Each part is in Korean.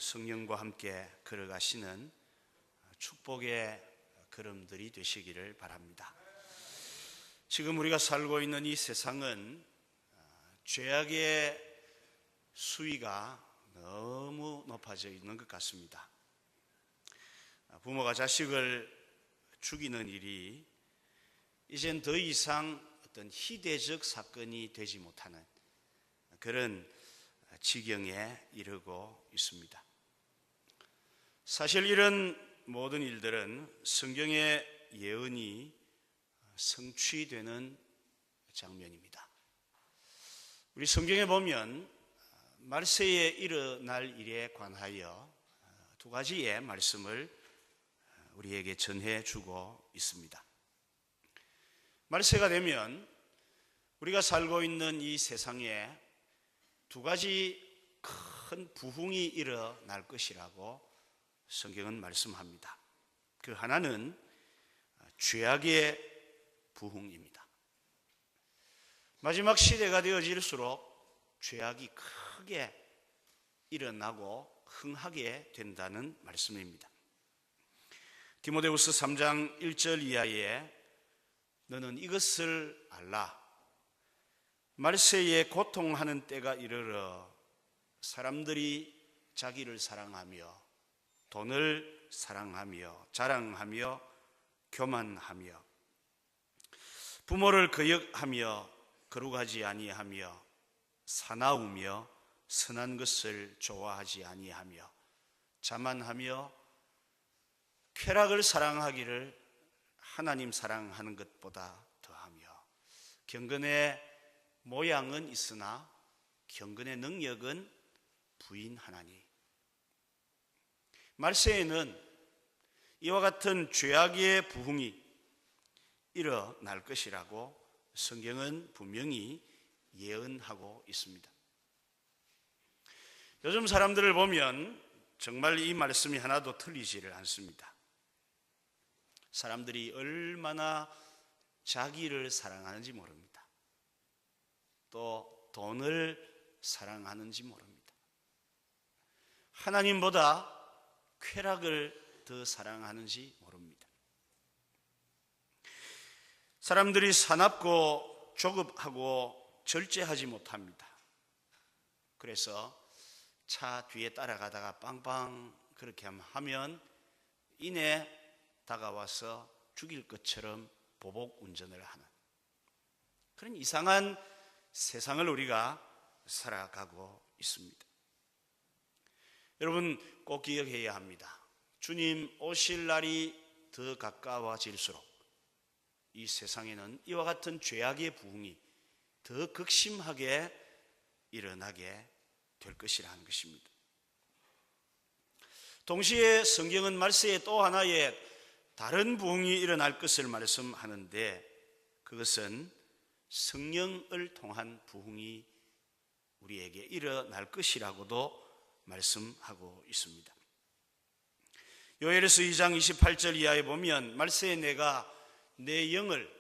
성령과 함께 걸어가시는 축복의 걸음들이 되시기를 바랍니다. 지금 우리가 살고 있는 이 세상은 죄악의 수위가 너무 높아져 있는 것 같습니다. 부모가 자식을 죽이는 일이 이젠 더 이상 어떤 희대적 사건이 되지 못하는 그런 지경에 이르고 있습니다. 사실 이런 모든 일들은 성경의 예언이 성취되는 장면입니다. 우리 성경에 보면 말세에 일어날 일에 관하여 두 가지의 말씀을 우리에게 전해주고 있습니다. 말세가 되면 우리가 살고 있는 이 세상에 두 가지 큰 부흥이 일어날 것이라고 성경은 말씀합니다. 그 하나는 죄악의 부흥입니다. 마지막 시대가 되어질수록 죄악이 크게 일어나고 흥하게 된다는 말씀입니다. 디모데후서 3장 1절 이하에 너는 이것을 알라. 말세에 고통하는 때가 이르러 사람들이 자기를 사랑하며 돈을 사랑하며 자랑하며 교만하며 부모를 거역하며 거룩하지 아니하며 사나우며 선한 것을 좋아하지 아니하며 자만하며 쾌락을 사랑하기를 하나님 사랑하는 것보다 더하며 경건의 모양은 있으나 경건의 능력은 부인하나니. 말세에는 이와 같은 죄악의 부흥이 일어날 것이라고 성경은 분명히 예언하고 있습니다. 요즘 사람들을 보면 정말 이 말씀이 하나도 틀리지를 않습니다. 사람들이 얼마나 자기를 사랑하는지 모릅니다. 또 돈을 사랑하는지 모릅니다. 하나님보다 쾌락을 더 사랑하는지 모릅니다. 사람들이 사납고 조급하고 절제하지 못합니다. 그래서 차 뒤에 따라가다가 빵빵 그렇게 하면 이내 다가와서 죽일 것처럼 보복 운전을 하는 그런 이상한 세상을 우리가 살아가고 있습니다. 여러분 꼭 기억해야 합니다. 주님 오실 날이 더 가까워질수록 이 세상에는 이와 같은 죄악의 부흥이 더 극심하게 일어나게 될 것이라는 것입니다. 동시에 성경은 말세에 또 하나의 다른 부흥이 일어날 것을 말씀하는데 그것은 성령을 통한 부흥이 우리에게 일어날 것이라고도 말씀하고 있습니다. 요엘에서 2장 28절 이하에 보면 말세에 내가 내 영을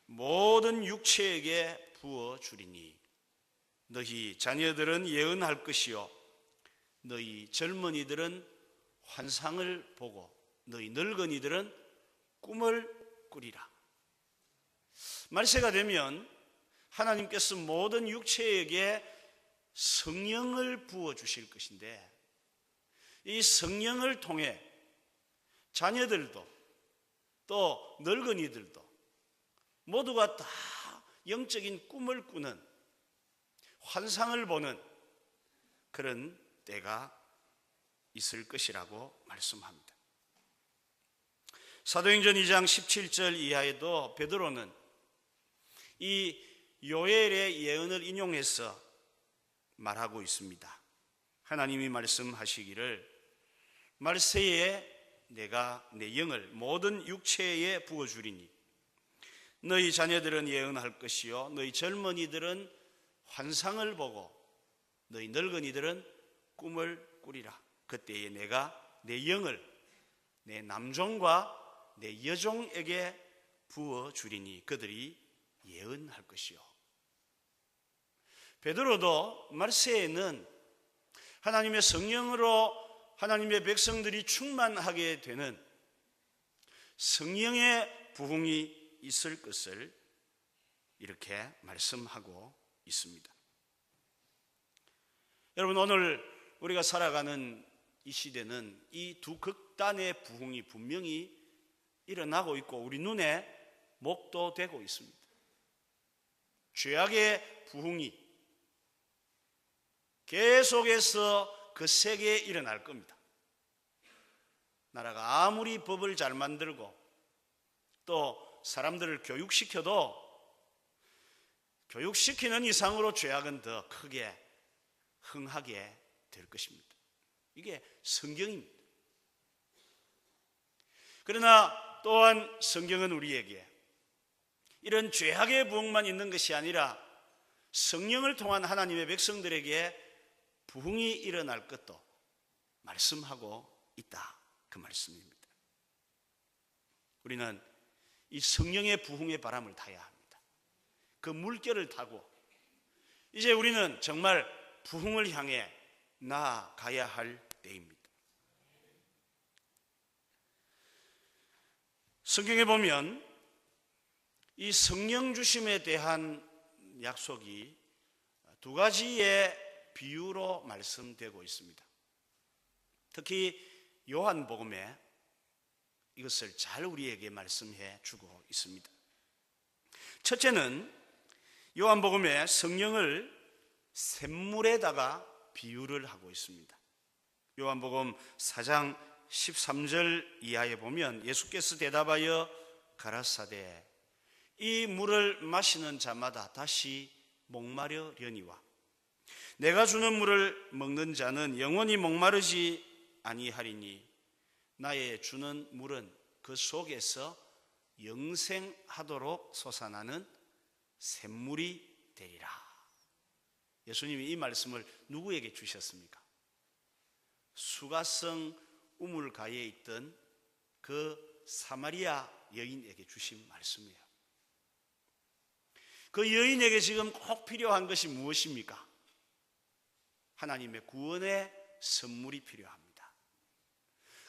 모든 육체에게 부어주리니 너희 자녀들은 예언할 것이요 너희 젊은이들은 환상을 보고 너희 늙은이들은 꿈을 꾸리라. 말세가 되면 하나님께서 모든 육체에게 성령을 부어주실 것인데 이 성령을 통해 자녀들도 또 늙은이들도 모두가 다 영적인 꿈을 꾸는 환상을 보는 그런 때가 있을 것이라고 말씀합니다. 사도행전 2장 17절 이하에도 베드로는 이 요엘의 예언을 인용해서 말하고 있습니다. 하나님이 말씀하시기를 말세에 내가 내 영을 모든 육체에 부어주리니 너희 자녀들은 예언할 것이요 너희 젊은이들은 환상을 보고 너희 늙은이들은 꿈을 꾸리라. 그때에 내가 내 영을 내 남종과 내 여종에게 부어주리니 그들이 예언할 것이요. 베드로도 말세에는 하나님의 성령으로 하나님의 백성들이 충만하게 되는 성령의 부흥이 있을 것을 이렇게 말씀하고 있습니다. 여러분, 오늘 우리가 살아가는 이 시대는 이 두 극단의 부흥이 분명히 일어나고 있고 우리 눈에 목도되고 있습니다. 죄악의 부흥이 계속해서 그 세계에 일어날 겁니다. 나라가 아무리 법을 잘 만들고 또 사람들을 교육시켜도 교육시키는 이상으로 죄악은 더 크게 흥하게 될 것입니다. 이게 성경입니다. 그러나 또한 성경은 우리에게 이런 죄악의 부흥만 있는 것이 아니라 성령을 통한 하나님의 백성들에게 부흥이 일어날 것도 말씀하고 있다, 그 말씀입니다. 우리는 이 성령의 부흥의 바람을 타야 합니다. 그 물결을 타고 이제 우리는 정말 부흥을 향해 나아가야 할 때입니다. 성경에 보면 이 성령 주심에 대한 약속이 두 가지의 비유로 말씀되고 있습니다. 특히 요한복음에 이것을 잘 우리에게 말씀해 주고 있습니다. 첫째는 요한복음에 성령을 샘물에다가 비유를 하고 있습니다. 요한복음 4장 13절 이하에 보면 예수께서 대답하여 가라사대 이 물을 마시는 자마다 다시 목마르려니와 내가 주는 물을 먹는 자는 영원히 목마르지 아니하리니 나의 주는 물은 그 속에서 영생하도록 솟아나는 샘물이 되리라. 예수님이 이 말씀을 누구에게 주셨습니까? 수가성 우물가에 있던 그 사마리아 여인에게 주신 말씀이에요. 그 여인에게 지금 꼭 필요한 것이 무엇입니까? 하나님의 구원의 선물이 필요합니다.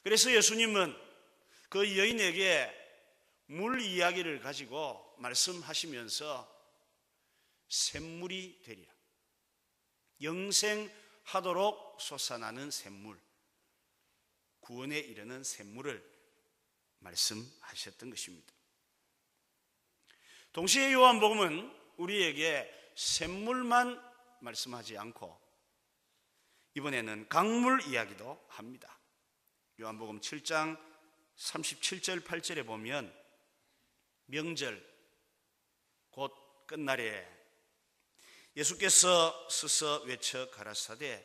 그래서 예수님은 그 여인에게 물 이야기를 가지고 말씀하시면서 샘물이 되리라, 영생하도록 솟아나는 샘물, 구원에 이르는 샘물을 말씀하셨던 것입니다. 동시에 요한복음은 우리에게 샘물만 말씀하지 않고 이번에는 강물 이야기도 합니다. 요한복음 7장 37절 8절에 보면 명절 곧 끝날에 예수께서 서서 외쳐 가라사대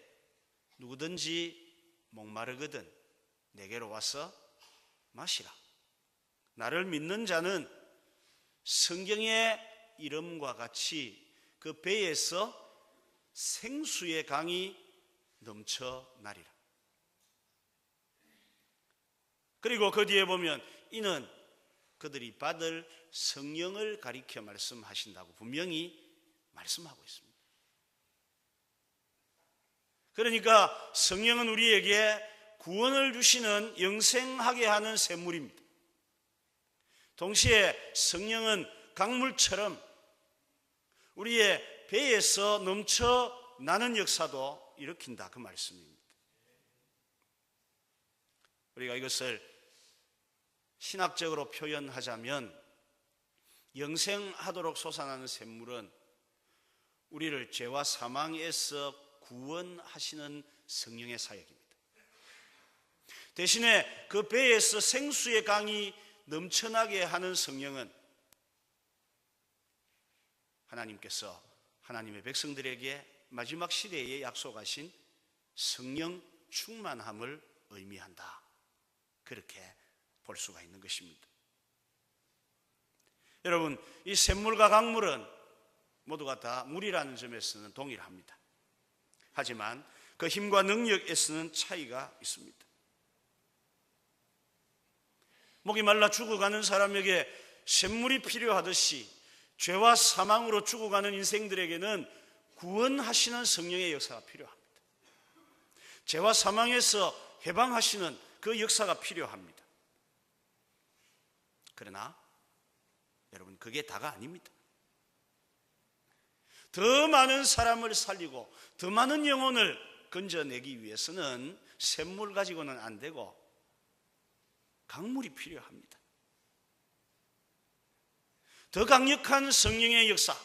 누구든지 목마르거든 내게로 와서 마시라. 나를 믿는 자는 성경의 이름과 같이 그 배에서 생수의 강이 넘쳐나리라. 그리고 그 뒤에 보면 이는 그들이 받을 성령을 가리켜 말씀하신다고 분명히 말씀하고 있습니다. 그러니까 성령은 우리에게 구원을 주시는 영생하게 하는 샘물입니다. 동시에 성령은 강물처럼 우리의 배에서 넘쳐나는 역사도 일으킨다, 그 말씀입니다. 우리가 이것을 신학적으로 표현하자면 영생하도록 솟아나는 샘물은 우리를 죄와 사망에서 구원하시는 성령의 사역입니다. 대신에 그 배에서 생수의 강이 넘쳐나게 하는 성령은 하나님께서 하나님의 백성들에게 마지막 시대에 약속하신 성령 충만함을 의미한다, 그렇게 볼 수가 있는 것입니다. 여러분, 이 샘물과 강물은 모두가 다 물이라는 점에서는 동일합니다. 하지만 그 힘과 능력에서는 차이가 있습니다. 목이 말라 죽어가는 사람에게 샘물이 필요하듯이 죄와 사망으로 죽어가는 인생들에게는 구원하시는 성령의 역사가 필요합니다. 죄와 사망에서 해방하시는 그 역사가 필요합니다. 그러나 여러분, 그게 다가 아닙니다. 더 많은 사람을 살리고 더 많은 영혼을 건져내기 위해서는 샘물 가지고는 안 되고 강물이 필요합니다. 더 강력한 성령의 역사,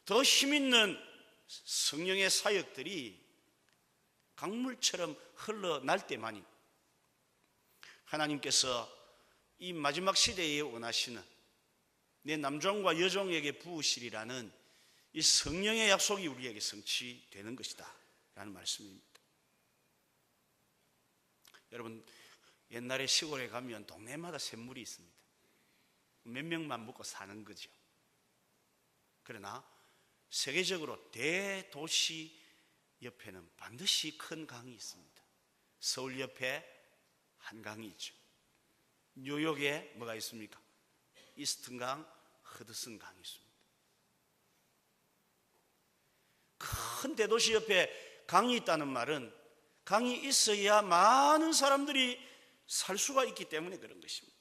더 힘있는 성령의 사역들이 강물처럼 흘러날 때만이 하나님께서 이 마지막 시대에 원하시는 내 남종과 여종에게 부으시리라는 이 성령의 약속이 우리에게 성취되는 것이다 라는 말씀입니다. 여러분, 옛날에 시골에 가면 동네마다 샘물이 있습니다. 몇 명만 먹고 사는 거죠. 그러나 세계적으로 대도시 옆에는 반드시 큰 강이 있습니다. 서울 옆에 한강이 있죠. 뉴욕에 뭐가 있습니까? 이스턴강, 허드슨강이 있습니다. 큰 대도시 옆에 강이 있다는 말은 강이 있어야 많은 사람들이 살 수가 있기 때문에 그런 것입니다.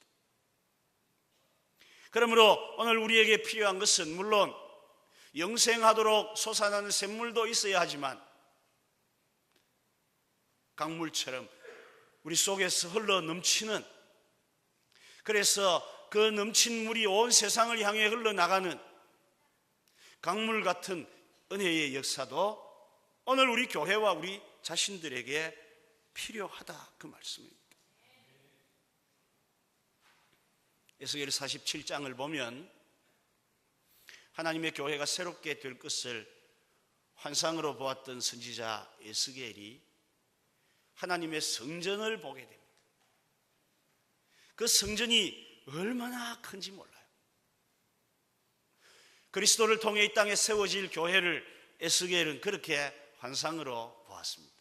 그러므로 오늘 우리에게 필요한 것은 물론 영생하도록 솟아나는 샘물도 있어야 하지만 강물처럼 우리 속에서 흘러 넘치는, 그래서 그 넘친 물이 온 세상을 향해 흘러나가는 강물 같은 은혜의 역사도 오늘 우리 교회와 우리 자신들에게 필요하다, 그 말씀입니다. 에스겔 47장을 보면 하나님의 교회가 새롭게 될 것을 환상으로 보았던 선지자 에스겔이 하나님의 성전을 보게 됩니다. 그 성전이 얼마나 큰지 몰라요. 그리스도를 통해 이 땅에 세워질 교회를 에스겔은 그렇게 환상으로 보았습니다.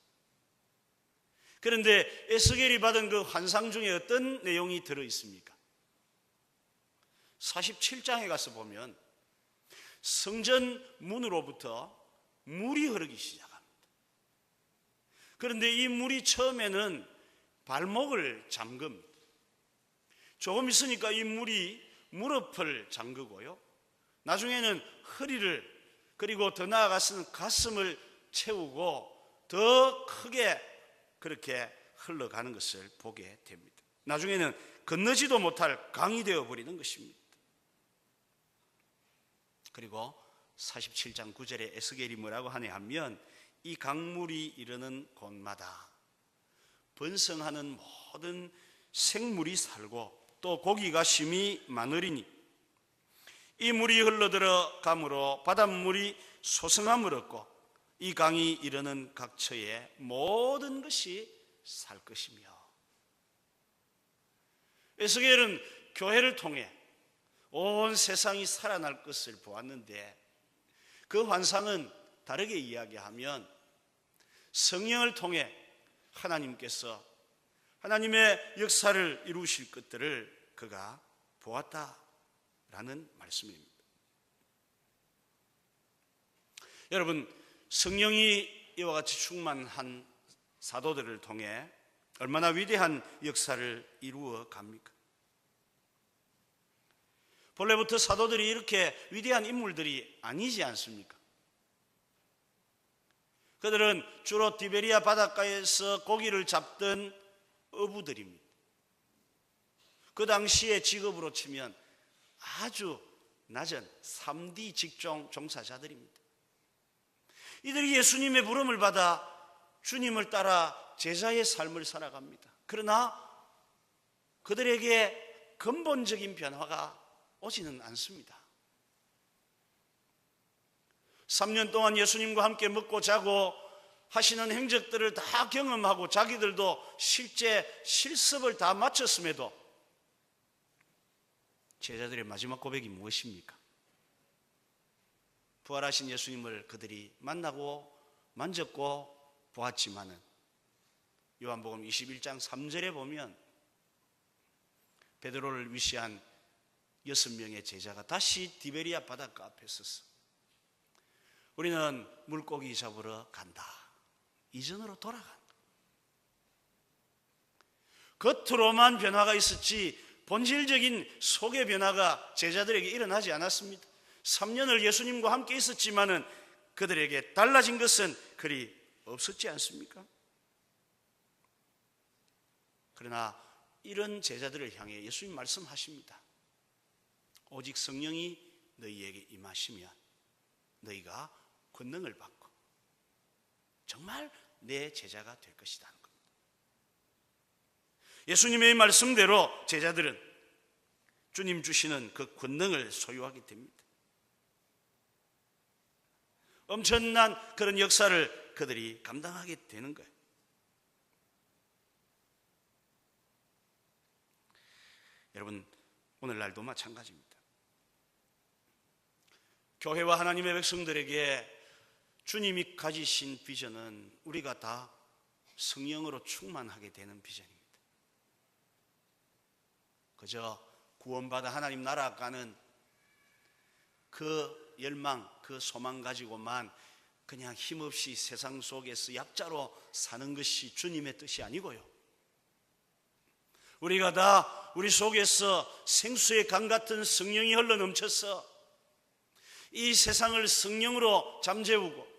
그런데 에스겔이 받은 그 환상 중에 어떤 내용이 들어있습니까? 47장에 가서 보면 성전 문으로부터 물이 흐르기 시작합니다. 그런데 이 물이 처음에는 발목을 잠깁니다. 조금 있으니까 이 물이 무릎을 잠그고요, 나중에는 허리를, 그리고 더 나아가서는 가슴을 채우고 더 크게 그렇게 흘러가는 것을 보게 됩니다. 나중에는 건너지도 못할 강이 되어버리는 것입니다. 그리고 47장 9절에 에스겔이 뭐라고 하냐 하면 이 강물이 이르는 곳마다 번성하는 모든 생물이 살고 또 고기가 심히 많으리니 이 물이 흘러들어감으로 바닷물이 소성함을 얻고 이 강이 이르는 각처에 모든 것이 살 것이며. 에스겔은 교회를 통해 온 세상이 살아날 것을 보았는데 그 환상은 다르게 이야기하면 성령을 통해 하나님께서 하나님의 역사를 이루실 것들을 그가 보았다라는 말씀입니다. 여러분, 성령이 이와 같이 충만한 사도들을 통해 얼마나 위대한 역사를 이루어 갑니까? 본래부터 사도들이 이렇게 위대한 인물들이 아니지 않습니까? 그들은 주로 디베리아 바닷가에서 고기를 잡던 어부들입니다. 그 당시의 직업으로 치면 아주 낮은 3D 직종 종사자들입니다. 이들이 예수님의 부름을 받아 주님을 따라 제자의 삶을 살아갑니다. 그러나 그들에게 근본적인 변화가 오지는 않습니다. 3년 동안 예수님과 함께 먹고 자고 하시는 행적들을 다 경험하고 자기들도 실제 실습을 다 마쳤음에도 제자들의 마지막 고백이 무엇입니까? 부활하신 예수님을 그들이 만나고 만졌고 보았지만은 요한복음 21장 3절에 보면 베드로를 위시한 6명의 제자가 다시 디베리아 바닷가 앞에 서서 우리는 물고기 잡으러 간다, 이전으로 돌아간 것. 겉으로만 변화가 있었지 본질적인 속의 변화가 제자들에게 일어나지 않았습니다. 3년을 예수님과 함께 있었지만은 그들에게 달라진 것은 그리 없었지 않습니까? 그러나 이런 제자들을 향해 예수님 말씀하십니다. 오직 성령이 너희에게 임하시면 너희가 권능을 받고 정말 내 제자가 될 것이다 하는 겁니다. 예수님의 말씀대로 제자들은 주님 주시는 그 권능을 소유하게 됩니다. 엄청난 그런 역사를 그들이 감당하게 되는 거예요. 여러분, 오늘날도 마찬가지입니다. 교회와 하나님의 백성들에게 주님이 가지신 비전은 우리가 다 성령으로 충만하게 되는 비전입니다. 그저 구원받아 하나님 나라 가는 그 열망, 그 소망 가지고만 그냥 힘없이 세상 속에서 약자로 사는 것이 주님의 뜻이 아니고요. 우리가 다 우리 속에서 생수의 강 같은 성령이 흘러넘쳐서 이 세상을 성령으로 잠재우고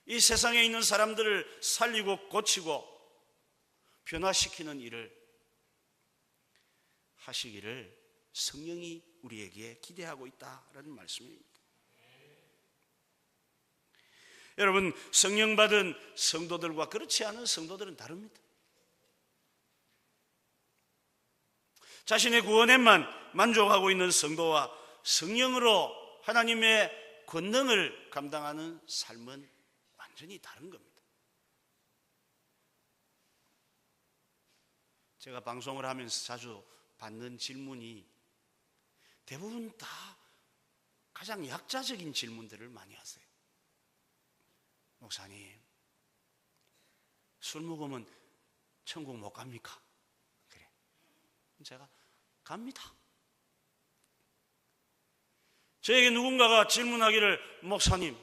이 세상에 있는 사람들을 살리고 고치고 변화시키는 일을 하시기를 성령이 우리에게 기대하고 있다라는 말씀입니다. 여러분, 성령 받은 성도들과 그렇지 않은 성도들은 다릅니다. 자신의 구원에만 만족하고 있는 성도와 성령으로 하나님의 권능을 감당하는 삶은 완전히 다른 겁니다. 제가 방송을 하면서 자주 받는 질문이 대부분 다 가장 약자적인 질문들을 많이 하세요. 목사님, 술 먹으면 천국 못 갑니까? 그래. 제가 갑니다. 저에게 누군가가 질문하기를, 목사님,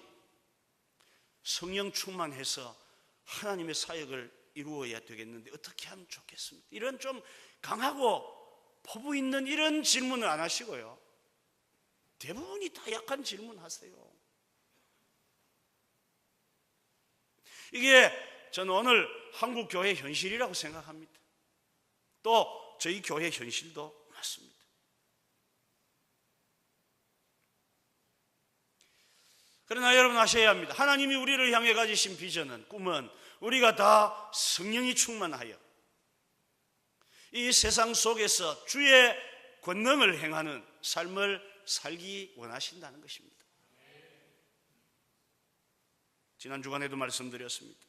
성령 충만해서 하나님의 사역을 이루어야 되겠는데 어떻게 하면 좋겠습니까? 이런 좀 강하고 포부 있는 이런 질문을 안 하시고요. 대부분이 다 약한 질문 하세요. 이게 저는 오늘 한국 교회 현실이라고 생각합니다. 또 저희 교회 현실도 맞습니다. 그러나 여러분 아셔야 합니다. 하나님이 우리를 향해 가지신 비전은, 꿈은 우리가 다 성령이 충만하여 이 세상 속에서 주의 권능을 행하는 삶을 살기 원하신다는 것입니다. 지난 주간에도 말씀드렸습니다.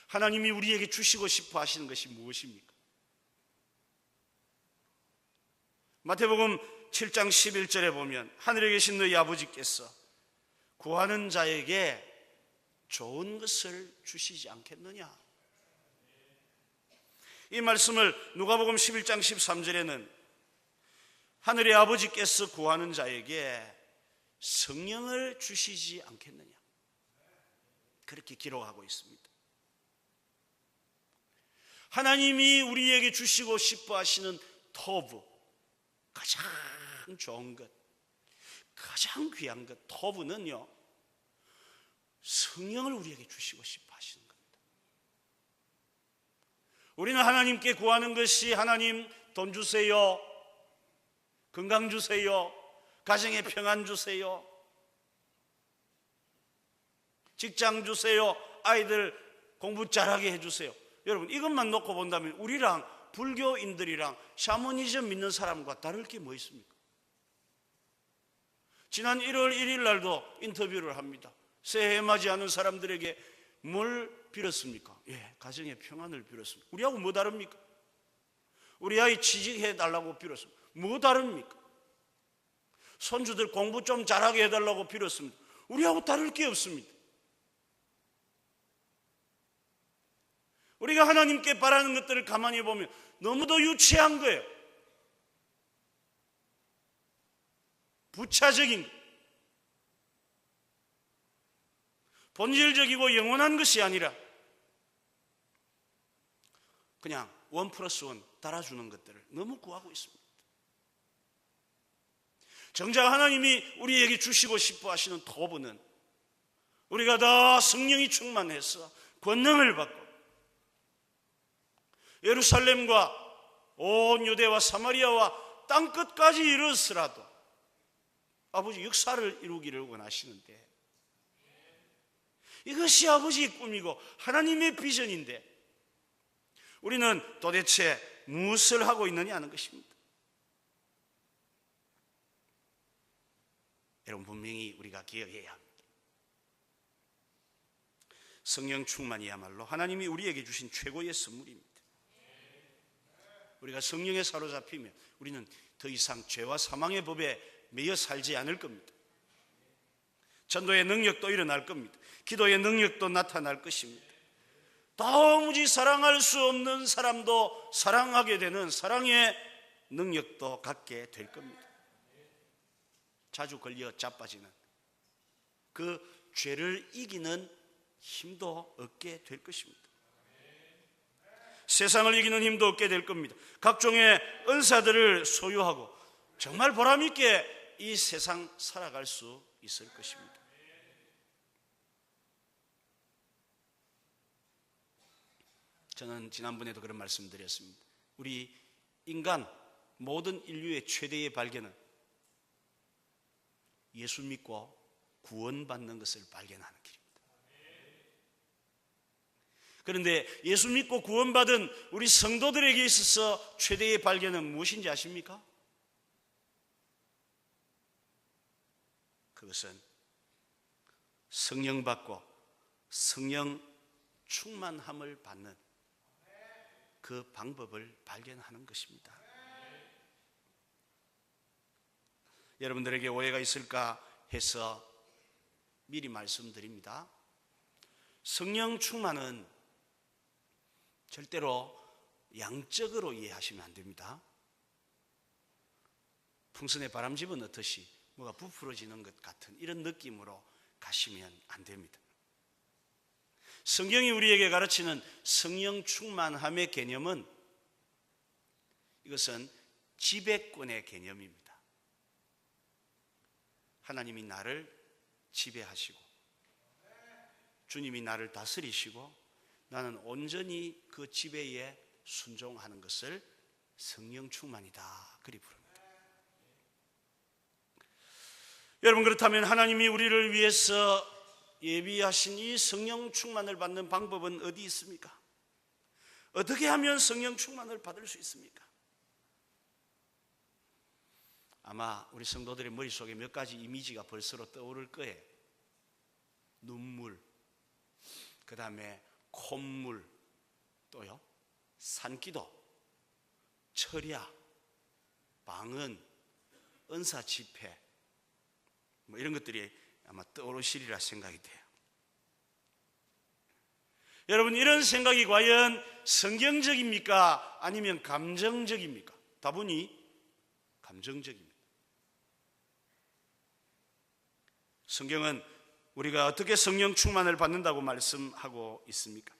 하나님이 우리에게 주시고 싶어 하시는 것이 무엇입니까? 마태복음 7장 11절에 보면 하늘에 계신 너희 아버지께서 구하는 자에게 좋은 것을 주시지 않겠느냐? 이 말씀을 누가복음 11장 13절에는 하늘의 아버지께서 구하는 자에게 성령을 주시지 않겠느냐? 그렇게 기록하고 있습니다. 하나님이 우리에게 주시고 싶어 하시는 토부, 가장 좋은 것, 가장 귀한 것, 토부는요, 성령을 우리에게 주시고 싶어 하시는 겁니다. 우리는 하나님께 구하는 것이, 하나님 돈 주세요, 건강 주세요, 가정에 평안 주세요, 직장 주세요, 아이들 공부 잘하게 해주세요. 여러분, 이것만 놓고 본다면 우리랑 불교인들이랑 샤머니즘 믿는 사람과 다를 게 뭐 있습니까? 지난 1월 1일 날도 인터뷰를 합니다. 새해 맞이하는 사람들에게 뭘 빌었습니까? 예, 가정의 평안을 빌었습니다. 우리하고 뭐 다릅니까? 우리 아이 취직해달라고 빌었습니다. 뭐 다릅니까? 손주들 공부 좀 잘하게 해달라고 빌었습니다. 우리하고 다를 게 없습니다. 우리가 하나님께 바라는 것들을 가만히 보면 너무도 유치한 거예요. 부차적인 것. 본질적이고 영원한 것이 아니라 그냥 1+1 달아주는 것들을 너무 구하고 있습니다. 정작 하나님이 우리에게 주시고 싶어 하시는 토부는 우리가 다 성령이 충만해서 권능을 받고 예루살렘과 온 유대와 사마리아와 땅끝까지 이르렀으라도 아버지 역사를 이루기를 원하시는데, 이것이 아버지의 꿈이고 하나님의 비전인데 우리는 도대체 무엇을 하고 있느냐 하는 것입니다. 여러분, 분명히 우리가 기억해야 합니다. 성령 충만이야말로 하나님이 우리에게 주신 최고의 선물입니다. 우리가 성령에 사로잡히면 우리는 더 이상 죄와 사망의 법에 매여 살지 않을 겁니다. 전도의 능력도 일어날 겁니다. 기도의 능력도 나타날 것입니다. 도무지 사랑할 수 없는 사람도 사랑하게 되는 사랑의 능력도 갖게 될 겁니다. 자주 걸려 자빠지는 그 죄를 이기는 힘도 얻게 될 것입니다. 세상을 이기는 힘도 얻게 될 겁니다. 각종의 은사들을 소유하고 정말 보람있게 이 세상 살아갈 수 있을 것입니다. 저는 지난번에도 그런 말씀 드렸습니다. 우리 인간 모든 인류의 최대의 발견은 예수 믿고 구원받는 것을 발견하는 길입니다. 그런데 예수 믿고 구원받은 우리 성도들에게 있어서 최대의 발견은 무엇인지 아십니까? 그것은 성령 받고 성령 충만함을 받는 그 방법을 발견하는 것입니다. 여러분들에게 오해가 있을까 해서 미리 말씀드립니다. 성령 충만은 절대로 양적으로 이해하시면 안 됩니다. 풍선에 바람집어 넣듯이 뭐가 부풀어지는 것 같은 이런 느낌으로 가시면 안 됩니다. 성경이 우리에게 가르치는 성령 충만함의 개념은 이것은 지배권의 개념입니다. 하나님이 나를 지배하시고 주님이 나를 다스리시고 나는 온전히 그 지배에 순종하는 것을 성령 충만이다 그리 부릅니다. 여러분, 그렇다면 하나님이 우리를 위해서 예비하신 이 성령 충만을 받는 방법은 어디 있습니까? 어떻게 하면 성령 충만을 받을 수 있습니까? 아마 우리 성도들의 머릿속에 몇 가지 이미지가 벌써 떠오를 거예요. 눈물, 그 다음에 콧물, 또요 산기도, 철야, 방언, 은사 집회, 뭐 이런 것들이 아마 떠오르시리라 생각이 돼요. 여러분, 이런 생각이 과연 성경적입니까? 아니면 감정적입니까? 다분히 감정적입니다. 성경은 우리가 어떻게 성령 충만을 받는다고 말씀하고 있습니까?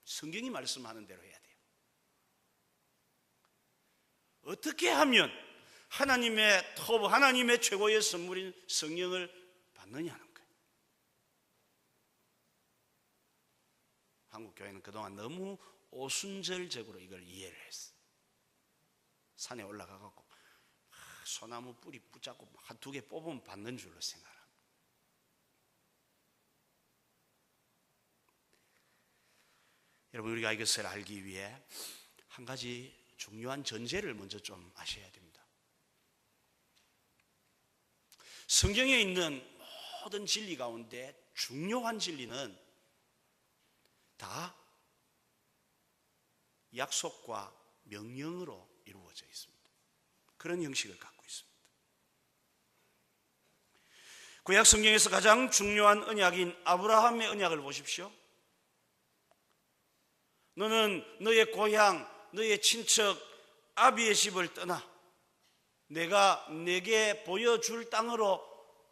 성경이 말씀하는 대로 해야 돼요. 어떻게 하면 하나님의 톱, 하나님의 최고의 선물인 성령을 받느냐는 거예요. 한국 교회는 그동안 너무 오순절적으로 이걸 이해를 했어. 산에 올라가갖고 소나무 뿌리 붙잡고 한 두 개 뽑으면 받는 줄로 생각합니다. 여러분, 우리가 이것을 알기 위해 한 가지 중요한 전제를 먼저 좀 아셔야 됩니다. 성경에 있는 모든 진리 가운데 중요한 진리는 다 약속과 명령으로 이루어져 있습니다. 그런 형식을 갖고 있습니다. 구약 성경에서 가장 중요한 언약인 아브라함의 언약을 보십시오. 너는 너의 고향, 너의 친척 아비의 집을 떠나 내가 내게 보여줄 땅으로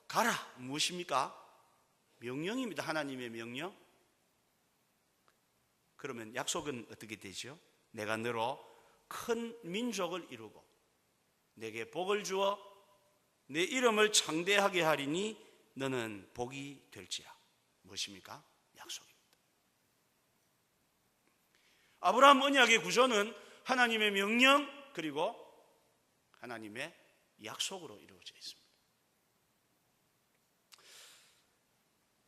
가라. 무엇입니까? 명령입니다. 하나님의 명령. 그러면 약속은 어떻게 되죠? 내가 너로 큰 민족을 이루고 내게 복을 주어 내 이름을 창대하게 하리니 너는 복이 될지라. 무엇입니까? 약속입니다. 아브라함 언약의 구조는 하나님의 명령 그리고 하나님의 약속으로 이루어져 있습니다.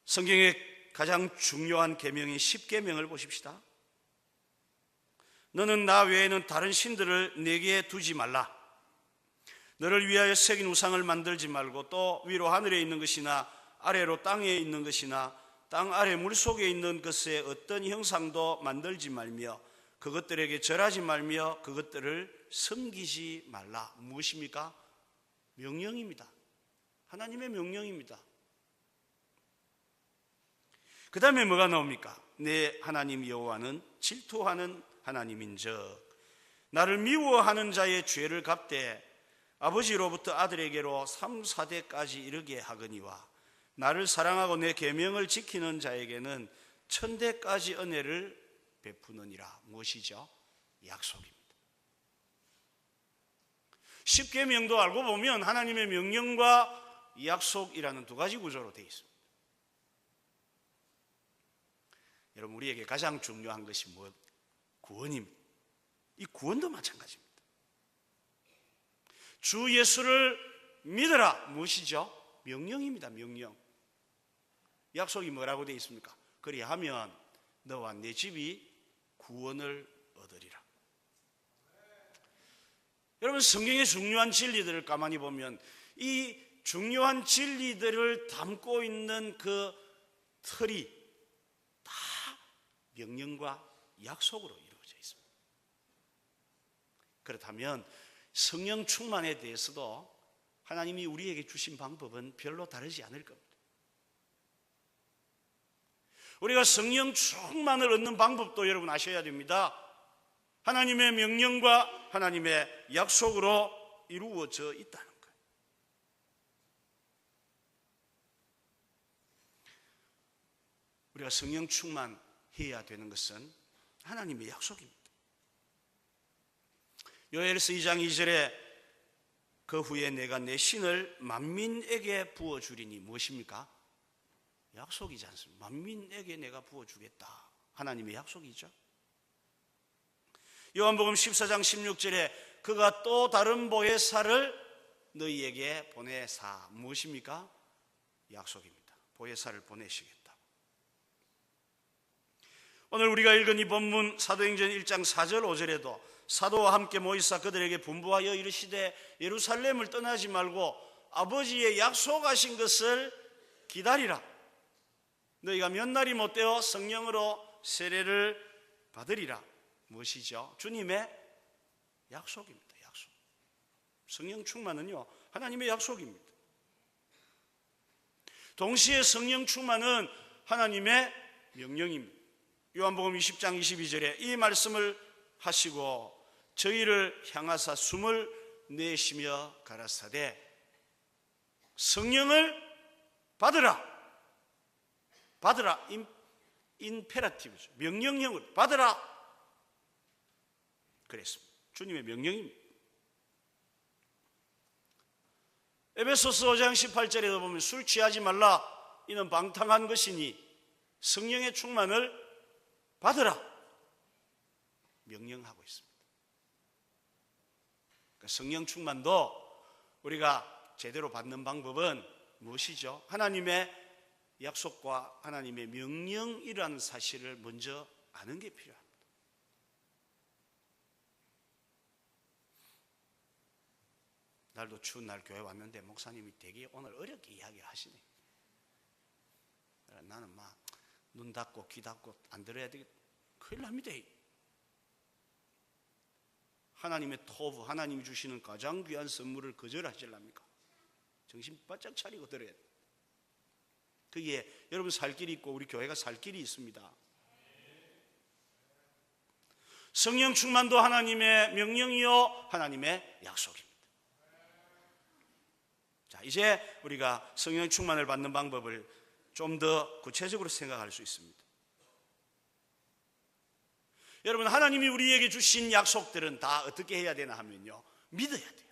성경의 가장 중요한 계명인 10계명을 보십시다. 너는 나 외에는 다른 신들을 내게 두지 말라. 너를 위하여 새긴 우상을 만들지 말고 또 위로 하늘에 있는 것이나 아래로 땅에 있는 것이나 땅 아래 물속에 있는 것의 어떤 형상도 만들지 말며 그것들에게 절하지 말며 그것들을 섬기지 말라. 무엇입니까? 명령입니다. 하나님의 명령입니다. 그 다음에 뭐가 나옵니까? 내 하나님 여호와는 질투하는 하나님인즉 나를 미워하는 자의 죄를 갚되 아버지로부터 아들에게로 3, 4대까지 이르게 하거니와 나를 사랑하고 내 계명을 지키는 자에게는 1000대까지 은혜를 베푸느니라. 무엇이죠? 약속입니다. 10계명도 알고 보면 하나님의 명령과 약속이라는 두 가지 구조로 되어 있습니다. 여러분, 우리에게 가장 중요한 것이 무엇? 구원입니다. 이 구원도 마찬가지입니다. 주 예수를 믿으라. 무엇이죠? 명령입니다. 명령. 약속이 뭐라고 되어 있습니까? 그리하면 너와 내 집이 구원을 얻으리라. 여러분, 성경의 중요한 진리들을 가만히 보면 이 중요한 진리들을 담고 있는 그 틀이 다 명령과 약속으로 이루어져 있습니다. 그렇다면 성령 충만에 대해서도 하나님이 우리에게 주신 방법은 별로 다르지 않을 겁니다. 우리가 성령 충만을 얻는 방법도 여러분 아셔야 됩니다. 하나님의 명령과 하나님의 약속으로 이루어져 있다는 거예요. 우리가 성령 충만해야 되는 것은 하나님의 약속입니다. 요엘서 2장 2절에 그 후에 내가 내 신을 만민에게 부어주리니 무엇입니까? 약속이지 않습니까? 만민에게 내가 부어주겠다. 하나님의 약속이죠. 요한복음 14장 16절에 그가 또 다른 보혜사를 너희에게 보내사. 무엇입니까? 약속입니다. 보혜사를 보내시겠다. 오늘 우리가 읽은 이 본문 사도행전 1장 4절 5절에도 사도와 함께 모이사 그들에게 분부하여 이르시되 예루살렘을 떠나지 말고 아버지의 약속하신 것을 기다리라. 너희가 몇 날이 못되어 성령으로 세례를 받으리라. 무엇이죠? 주님의 약속입니다. 약속. 성령 충만은요, 하나님의 약속입니다. 동시에 성령 충만은 하나님의 명령입니다. 요한복음 20장 22절에 이 말씀을 하시고 저희를 향하사 숨을 내쉬며 가라사대 성령을 받으라. 받으라. 임페라티브죠. 명령형으로 받으라. 그랬습니다. 주님의 명령입니다. 에베소서 5장 18절에도 보면 술 취하지 말라. 이는 방탕한 것이니 성령의 충만을 받으라. 명령하고 있습니다. 그러니까 성령 충만도 우리가 제대로 받는 방법은 무엇이죠? 하나님의 약속과 하나님의 명령이라는 사실을 먼저 아는 게 필요합니다. 날도 추운 날 교회 왔는데 목사님이 되게 오늘 어렵게 이야기를 하시네. 나는 막 눈 닫고 귀 닫고 안 들어야 되겠다. 큰일 납니다. 하나님의 토부, 하나님이 주시는 가장 귀한 선물을 거절하실랍니까? 정신 바짝 차리고 들어야 돼요. 거기에 여러분 살 길이 있고 우리 교회가 살 길이 있습니다. 성령 충만도 하나님의 명령이요 하나님의 약속입니다. 자, 이제 우리가 성령 충만을 받는 방법을 좀 더 구체적으로 생각할 수 있습니다. 여러분, 하나님이 우리에게 주신 약속들은 다 어떻게 해야 되나 하면요, 믿어야 돼요.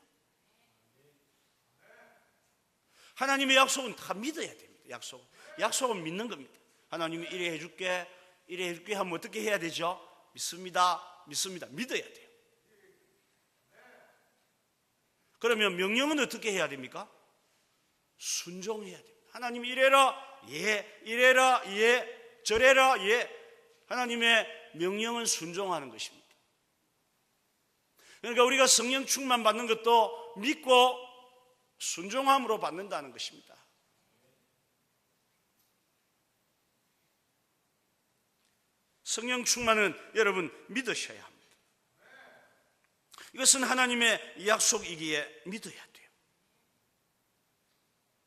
하나님의 약속은 다 믿어야 됩니다. 약속은 믿는 겁니다. 하나님이 이래 해줄게 하면 어떻게 해야 되죠? 믿습니다. 믿어야 돼요. 그러면 명령은 어떻게 해야 됩니까? 순종해야 됩니다. 하나님이 이래라, 예. 이래라, 예. 저래라, 예. 하나님의 명령은 순종하는 것입니다. 그러니까 우리가 성령 충만 받는 것도 믿고 순종함으로 받는다는 것입니다. 성령 충만은 여러분 믿으셔야 합니다. 이것은 하나님의 약속이기에 믿어야 돼요.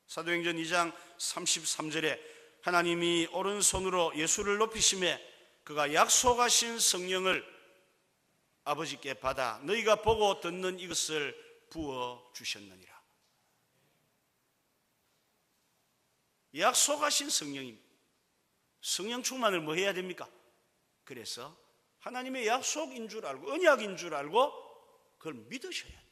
사도행전 2장 33절에 하나님이 오른손으로 예수를 높이심에 그가 약속하신 성령을 아버지께 받아 너희가 보고 듣는 이것을 부어 주셨느니라. 약속하신 성령입니다. 성령 충만을 뭐 해야 됩니까? 그래서 하나님의 약속인 줄 알고 언약인 줄 알고 그걸 믿으셔야 돼요.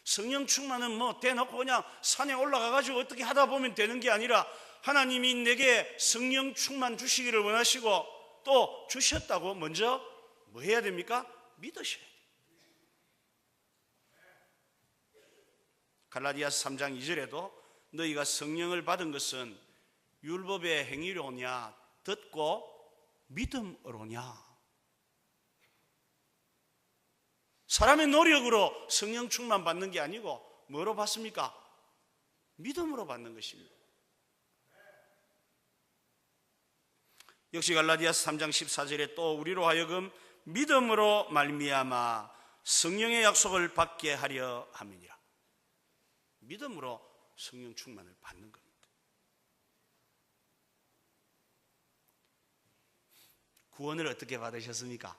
성령 충만은 뭐 대놓고 그냥 산에 올라가가지고 어떻게 하다 보면 되는 게 아니라 하나님이 내게 성령 충만 주시기를 원하시고 또 주셨다고 먼저 뭐 해야 됩니까? 믿으셔야 돼요. 갈라디아서 3장 2절에도 너희가 성령을 받은 것은 율법의 행위로냐 듣고 믿음으로냐. 사람의 노력으로 성령 충만 받는 게 아니고 뭐로 받습니까? 믿음으로 받는 것입니다. 역시 갈라디아서 3장 14절에 또 우리로 하여금 믿음으로 말미암아 성령의 약속을 받게 하려 함이니라. 믿음으로 성령 충만을 받는 겁니다. 구원을 어떻게 받으셨습니까?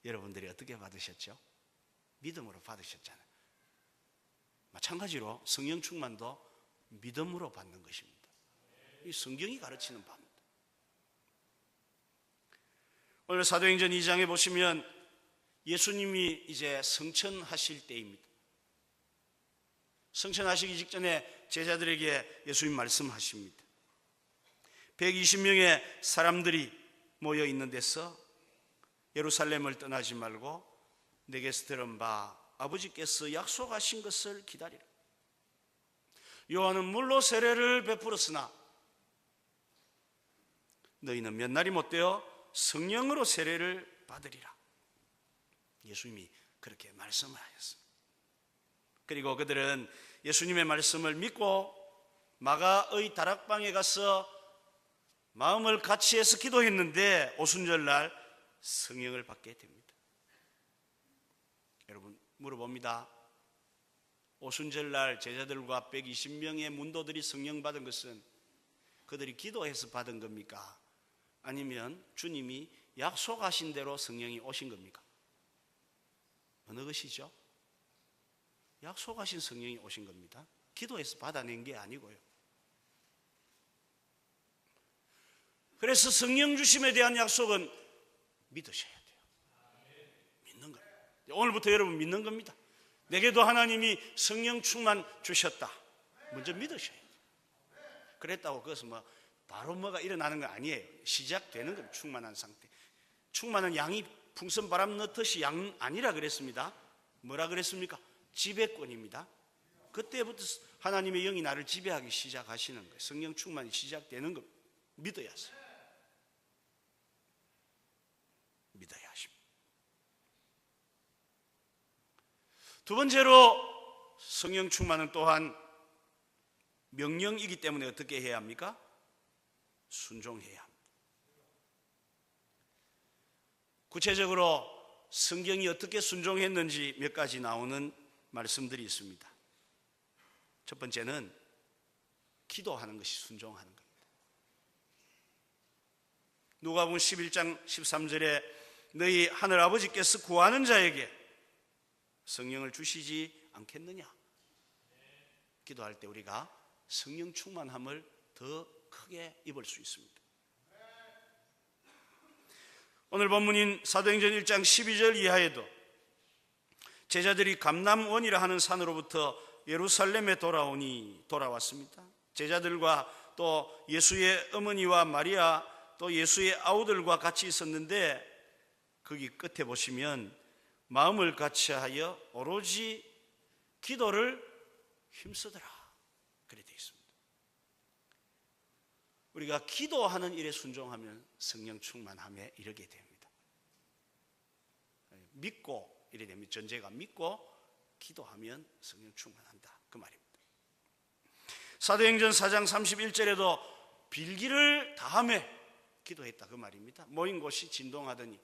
여러분들이 어떻게 받으셨죠? 믿음으로 받으셨잖아요. 마찬가지로 성령 충만도 믿음으로 받는 것입니다. 이 성경이 가르치는 바입니다. 오늘 사도행전 2장에 보시면 예수님이 이제 성천하실 때입니다. 성천하시기 직전에 제자들에게 예수님 말씀하십니다. 120명의 사람들이 모여 있는 데서 예루살렘을 떠나지 말고 내게서 들은 바 아버지께서 약속하신 것을 기다리라. 요한은 물로 세례를 베풀었으나 너희는 몇 날이 못되어 성령으로 세례를 받으리라. 예수님이 그렇게 말씀을 하셨습니다. 그리고 그들은 예수님의 말씀을 믿고 마가의 다락방에 가서 마음을 같이 해서 기도했는데 오순절날 성령을 받게 됩니다. 여러분 물어봅니다. 오순절날 제자들과 120명의 문도들이 성령 받은 것은 그들이 기도해서 받은 겁니까? 아니면 주님이 약속하신 대로 성령이 오신 겁니까? 어느 것이죠? 약속하신 성령이 오신 겁니다. 기도해서 받아낸 게 아니고요. 그래서 성령 주심에 대한 약속은 믿으셔야 돼요. 믿는 겁니다. 오늘부터 여러분 믿는 겁니다. 내게도 하나님이 성령 충만 주셨다. 먼저 믿으셔야 돼요. 그랬다고 그것은 뭐 바로 뭐가 일어나는 건 아니에요. 시작되는 겁니다. 충만한 상태. 충만한 양이 풍선 바람 넣듯이 양 아니라 그랬습니다. 뭐라 그랬습니까? 지배권입니다. 그때부터 하나님의 영이 나를 지배하기 시작하시는 거예요. 성령 충만이 시작되는 겁니다. 믿어야 하세요. 믿어야 하십니다. 두 번째로 성령 충만은 또한 명령이기 때문에 어떻게 해야 합니까? 순종해야 합니다. 구체적으로 성경이 어떻게 순종했는지 몇 가지 나오는 말씀들이 있습니다. 첫 번째는 기도하는 것이 순종하는 겁니다. 누가복음 11장 13절에 너희 하늘 아버지께서 구하는 자에게 성령을 주시지 않겠느냐. 기도할 때 우리가 성령 충만함을 더 크게 입을 수 있습니다. 오늘 본문인 사도행전 1장 12절 이하에도 제자들이 감람원이라 하는 산으로부터 예루살렘에 돌아왔습니다. 제자들과 또 예수의 어머니와 마리아 또 예수의 아우들과 같이 있었는데, 거기 끝에 보시면 마음을 같이하여 오로지 기도를 힘쓰더라 그렇게 되어 있습니다. 우리가 기도하는 일에 순종하면 성령 충만함에 이르게 됩니다. 믿고 이래 됩니다. 전제가 믿고 기도하면 성령 충만한다 그 말입니다. 사도행전 4장 31절에도 빌기를 다하며 기도했다 그 말입니다. 모인 곳이 진동하더니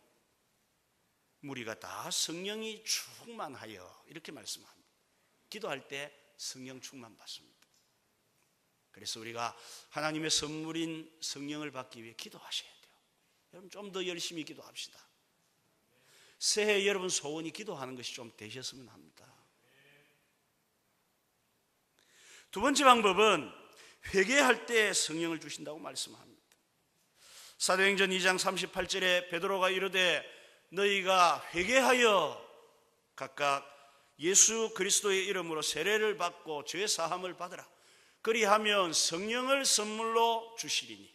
무리가 다 성령이 충만하여 이렇게 말씀합니다. 기도할 때 성령 충만 받습니다. 그래서 우리가 하나님의 선물인 성령을 받기 위해 기도하셔야 돼요. 여러분 좀 더 열심히 기도합시다. 새해 여러분 소원이 기도하는 것이 좀 되셨으면 합니다. 두 번째 방법은 회개할 때 성령을 주신다고 말씀합니다. 사도행전 2장 38절에 베드로가 이르되 너희가 회개하여 각각 예수 그리스도의 이름으로 세례를 받고 죄 사함을 받으라. 그리하면 성령을 선물로 주시리니.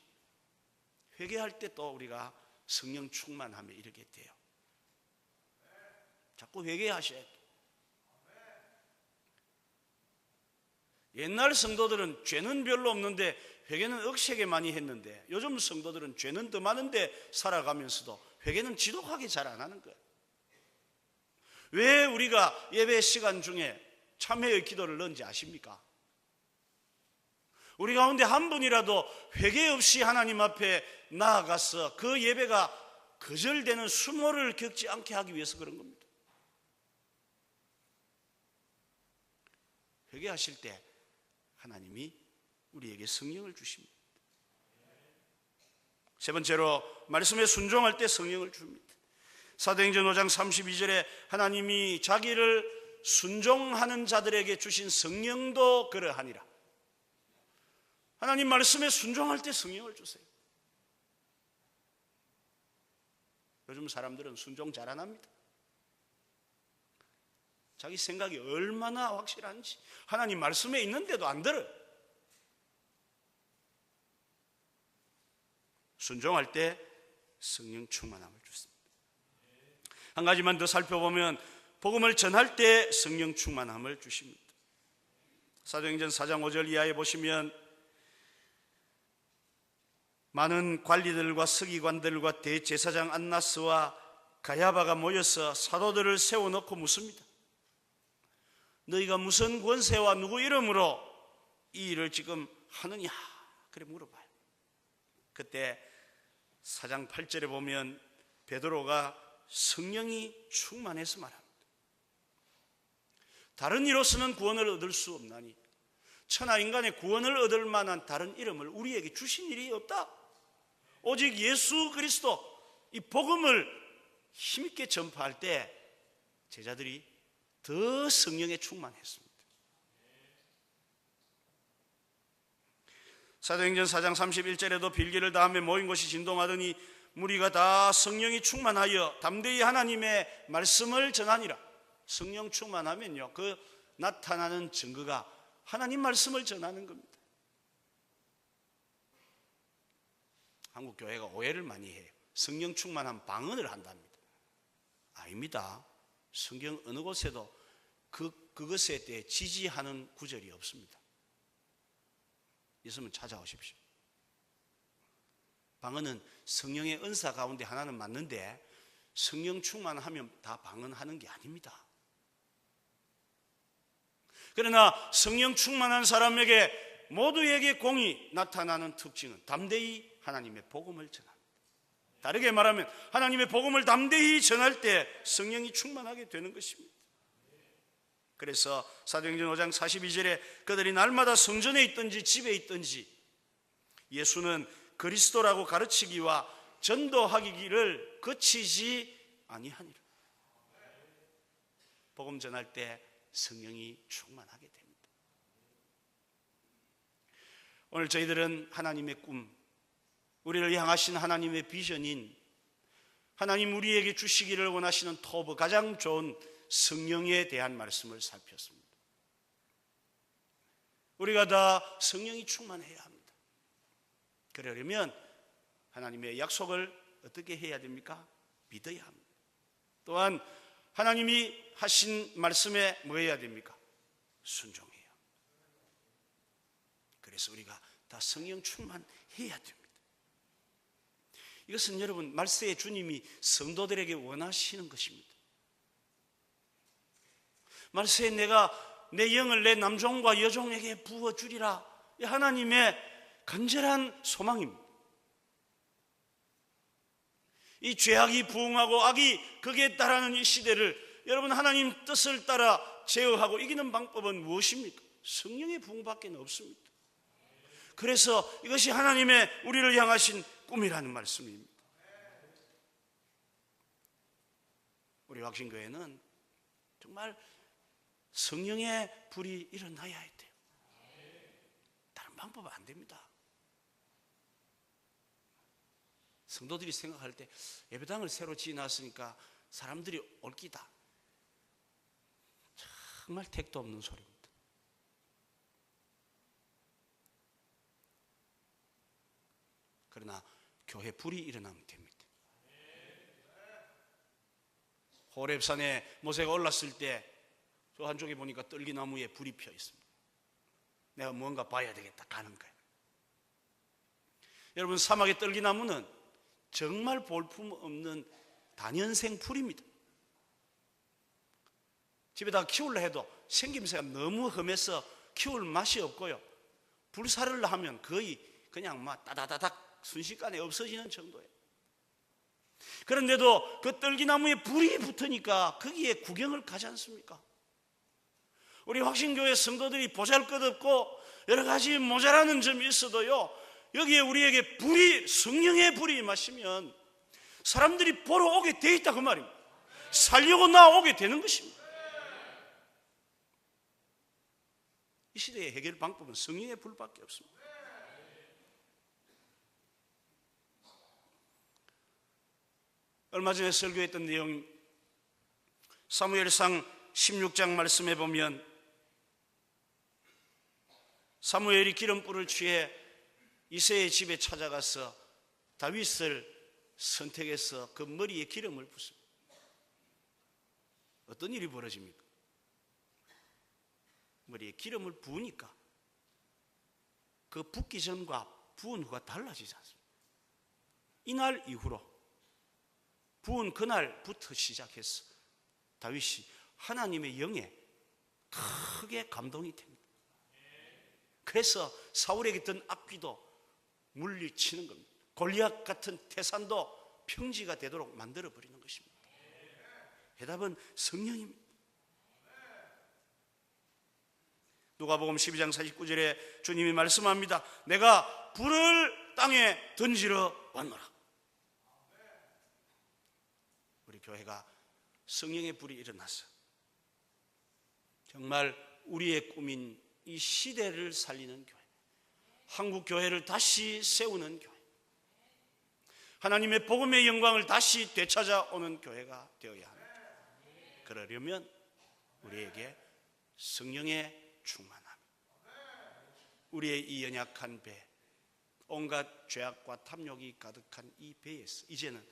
회개할 때 또 우리가 성령 충만함에 이르게 돼요. 자꾸 회개하셔야 돼요. 옛날 성도들은 죄는 별로 없는데 회개는 억세게 많이 했는데, 요즘 성도들은 죄는 더 많은데 살아가면서도 회개는 지독하게 잘 안 하는 거예요. 왜 우리가 예배 시간 중에 참회의 기도를 넣는지 아십니까? 우리 가운데 한 분이라도 회개 없이 하나님 앞에 나아가서 그 예배가 거절되는 수모를 겪지 않게 하기 위해서 그런 겁니다. 회개하실 때 하나님이 우리에게 성령을 주십니다. 세 번째로 말씀에 순종할 때 성령을 줍니다. 사도행전 5장 32절에 하나님이 자기를 순종하는 자들에게 주신 성령도 그러하니라. 하나님 말씀에 순종할 때 성령을 주세요. 요즘 사람들은 순종 잘 안 합니다. 자기 생각이 얼마나 확실한지 하나님 말씀에 있는데도 안 들어요. 순종할 때 성령 충만함을 주십니다. 한 가지만 더 살펴보면 복음을 전할 때 성령 충만함을 주십니다. 사도행전 4장 5절 이하에 보시면 많은 관리들과 서기관들과 대제사장 안나스와 가야바가 모여서 사도들을 세워놓고 묻습니다. 너희가 무슨 권세와 누구 이름으로 이 일을 지금 하느냐? 그래 물어봐요. 그때 4장 8절에 보면 베드로가 성령이 충만해서 말합니다. 다른 이로서는 구원을 얻을 수 없나니 천하 인간의 구원을 얻을 만한 다른 이름을 우리에게 주신 일이 없다. 오직 예수 그리스도 이 복음을 힘있게 전파할 때 제자들이 더 성령에 충만했습니다. 사도행전 4장 31절에도 빌기를 다하며 모인 곳이 진동하더니 무리가 다 성령이 충만하여 담대히 하나님의 말씀을 전하니라. 성령 충만하면요, 그 나타나는 증거가 하나님 말씀을 전하는 겁니다. 한국 교회가 오해를 많이 해요. 성령 충만한 방언을 한답니다. 아닙니다. 성경 어느 곳에도 그것에 대해 지지하는 구절이 없습니다. 있으면 찾아오십시오. 방언은 성령의 은사 가운데 하나는 맞는데 성령 충만하면 다 방언하는 게 아닙니다. 그러나 성령 충만한 사람에게 모두에게 공히 나타나는 특징은 담대히 하나님의 복음을 전합니다. 다르게 말하면 하나님의 복음을 담대히 전할 때 성령이 충만하게 되는 것입니다. 그래서 사도행전 5장 42절에 그들이 날마다 성전에 있든지 집에 있든지 예수는 그리스도라고 가르치기와 전도하기를 그치지 아니하니라. 복음 전할 때 성령이 충만하게 됩니다. 오늘 저희들은 하나님의 꿈, 우리를 향하신 하나님의 비전인 하나님 우리에게 주시기를 원하시는 톱, 가장 좋은 성령에 대한 말씀을 살폈습니다. 우리가 다 성령이 충만해야 합니다. 그러려면 하나님의 약속을 어떻게 해야 됩니까? 믿어야 합니다. 또한 하나님이 하신 말씀에 뭐 해야 됩니까? 순종해야 합니다. 그래서 우리가 다 성령 충만해야 됩니다. 이것은 여러분 말세에 주님이 성도들에게 원하시는 것입니다. 말세에 내가 내 영을 내 남종과 여종에게 부어주리라, 이 하나님의 간절한 소망입니다. 이 죄악이 부흥하고 악이 거기에 따르는 이 시대를 여러분 하나님 뜻을 따라 제어하고 이기는 방법은 무엇입니까? 성령의 부흥밖에 없습니다. 그래서 이것이 하나님의 우리를 향하신 꿈이라는 말씀입니다. 우리 확신교회는 정말 성령의 불이 일어나야 돼요. 다른 방법은 안 됩니다. 성도들이 생각할 때 예배당을 새로 지어놨으니까 사람들이 올 기다. 정말 택도 없는 소리입니다. 그러나 교회 불이 일어나면 됩니다. 호렙산에 모세가 올랐을 때 저 한쪽에 보니까 떨기나무에 불이 펴 있습니다. 내가 뭔가 봐야 되겠다 가는 거예요. 여러분 사막의 떨기나무는 정말 볼품없는 단연생 풀입니다. 집에다 키우려 해도 생김새가 너무 험해서 키울 맛이 없고요, 불사를 하면 거의 그냥 막 따다다닥 순식간에 없어지는 정도예요. 그런데도 그 떨기나무에 불이 붙으니까 거기에 구경을 가지 않습니까? 우리 확신교회 성도들이 보잘것없고 여러 가지 모자라는 점이 있어도요, 여기에 우리에게 불이, 성령의 불이 임하시면 사람들이 보러 오게 돼 있다 그 말입니다. 살려고 나오게 되는 것입니다. 이 시대의 해결 방법은 성령의 불밖에 없습니다. 얼마 전에 설교했던 내용, 사무엘상 16장 말씀에 보면 사무엘이 기름불을 취해 이새의 집에 찾아가서 다윗을 선택해서 그 머리에 기름을 붓습니다. 어떤 일이 벌어집니까? 머리에 기름을 부으니까 그 붓기 전과 부은 후가 달라지지 않습니까? 이날 이후로 부은 그날부터 시작해서 다윗이 하나님의 영에 크게 감동이 됩니다. 그래서 사울에게 든 악귀도 물리치는 겁니다. 골리앗 같은 태산도 평지가 되도록 만들어버리는 것입니다. 해답은 성령입니다. 누가복음 12장 49절에 주님이 말씀합니다. 내가 불을 땅에 던지러 왔노라. 우리 교회가 성령의 불이 일어나서 정말 우리의 꿈인 이 시대를 살리는 교회, 한국 교회를 다시 세우는 교회, 하나님의 복음의 영광을 다시 되찾아오는 교회가 되어야 합니다. 그러려면 우리에게 성령의 충만함, 우리의 이 연약한 배, 온갖 죄악과 탐욕이 가득한 이 배에서 이제는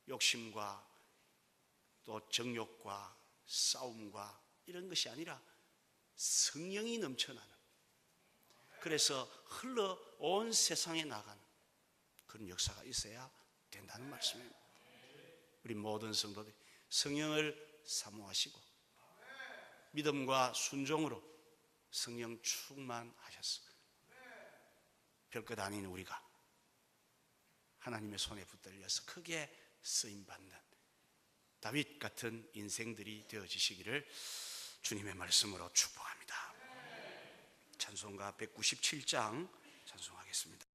욕심과 또 정욕과 싸움과 이런 것이 아니라 성령이 넘쳐나는, 그래서 흘러 온 세상에 나가는 그런 역사가 있어야 된다는 말씀입니다. 우리 모든 성도들이 성령을 사모하시고 믿음과 순종으로 성령 충만하셔서 별것 아닌 우리가 하나님의 손에 붙들려서 크게 쓰임받는 다윗 같은 인생들이 되어지시기를 주님의 말씀으로 축복합니다. 찬송가 197장 찬송하겠습니다.